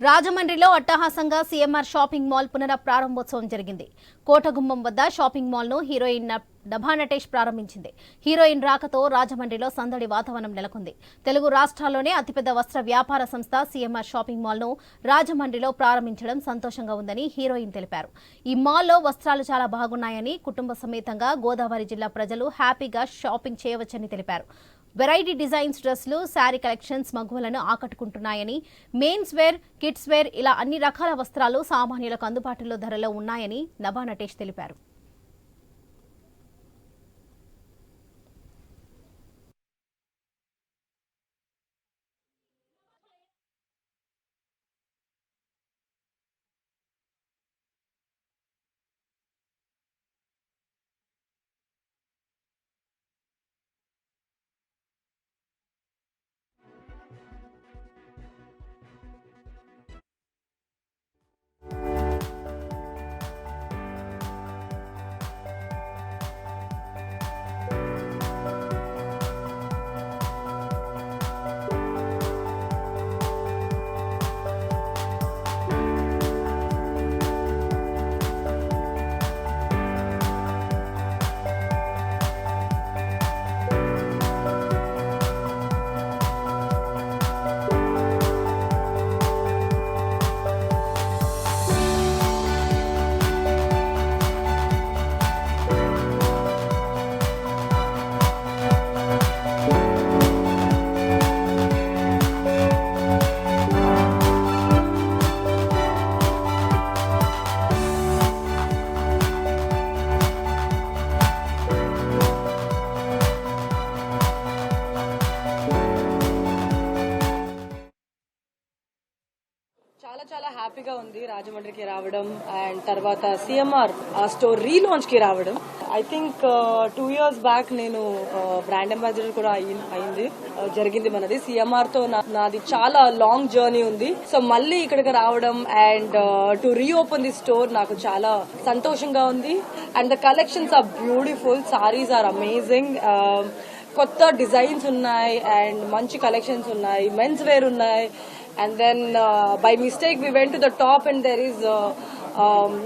రాజమండ్రిలో అట్టహాసంగా CMR shopping mall పునఃప్రారంభోత్సవం జరిగింది. కోటగుమ్మం వద్ద షాపింగ్ మాల్ ను హీరోయిన్ డభా నటేష్ ప్రారంభించింది. హీరోయిన్ రాకతో రాజమండ్రిలో సందడి వాతావరణం నెలకొంది. తెలుగు రాష్ట్రాల్లోనే అతిపెద్ద వస్త్ర వ్యాపార సంస్థ సీఎంఆర్ షాపింగ్ మాల్ ను రాజమండ్రిలో ప్రారంభించడం సంతోషంగా ఉందని హీరోయిన్ తెలిపారు. ఈ మాల్లో వస్త్రాలు చాలా బాగున్నాయని, కుటుంబ సమేతంగా గోదావరి జిల్లా ప్రజలు హ్యాపీగా షాపింగ్ చేయవచ్చని తెలిపారు. వెరైటీ డిజైన్స్ డ్రెస్లు, శారీ కలెక్షన్స్ మగువలను ఆకట్టుకుంటున్నాయని, మెయిన్స్ వేర్, కిడ్స్ వేర్ ఇలా అన్ని రకాల వస్త్రాలు సామాన్యులకు అందుబాటులో ధరలో ఉన్నాయని డభా నటేష్ తెలిపారు. చాలా హ్యాపీగా ఉంది రాజమండ్రికి రావడం అండ్ తర్వాత సిఎంఆర్ స్టోర్ రీలాంచ్ కి రావడం. ఐ థింక్ 2 years బ్యాక్ నేను బ్రాండ్ అంబాసిడర్ కూడా జరిగింది మనది. సిఎంఆర్ తో నాది చాలా లాంగ్ జర్నీ ఉంది. సో మళ్ళీ ఇక్కడికి రావడం and to reopen the store నాకు చాలా సంతోషంగా ఉంది. And the collections are beautiful, saris are amazing, కొత్త డిజైన్స్ ఉన్నాయి అండ్ మంచి కలెక్షన్స్ ఉన్నాయి, మెన్స్ వేర్ ఉన్నాయి. And then by mistake we went to the top and there is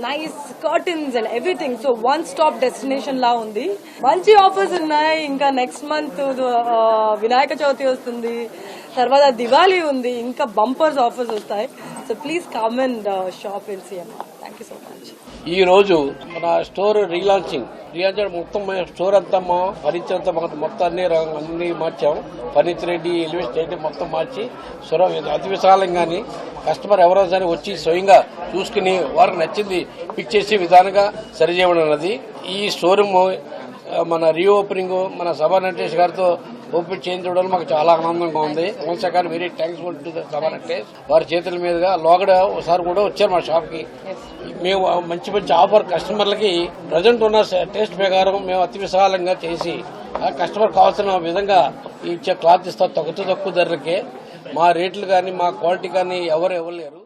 nice curtains and everything. So one stop destination la undi. Manchi offers unnai. Inka next month Vinayaka Chauthi vastundi, tarvata Diwali undi, inka bumpers offers vastayi. So please come and shop in CMR. Thank you so much. ఈ రోజు మన store రీలాంచింగ్ మొత్తం store అంతా furniture అంతా మొత్తం అన్ని మార్చాం. Furniture ఏంటి, elevation ఏంటి మొత్తం మార్చి అతి విశాలంగాని కస్టమర్ ఎవరైనా సరే వచ్చి స్వయంగా చూసుకుని వారికి నచ్చింది పిక్ చేసే విధానంగా సరిచేయడం అన్నది. ఈ షోరూమ్ మన రీఓపెనింగ్ మన సభా నటేష్ గారితో ఓపెన్ చేయించడం మాకు చాలా ఆనందంగా ఉంది. Once again very thanks to సభా నటేష్. వారి చేతుల మీదుగా లోగడ ఒకసారి కూడా వచ్చారు మా షాప్ కి. మేము మంచి మంచి ఆఫర్ కస్టమర్లకి ప్రజెంట్ ఉన్న టేస్ట్ ప్రకారం మేము అతి విశాలంగా చేసి కస్టమర్ కావాల్సిన విధంగా ఇచ్చే క్లాత్ ఇస్తాం. తక్కువ ధరలకే మా రేట్లు కానీ మా క్వాలిటీ కానీ ఎవరు ఇవ్వలేరు.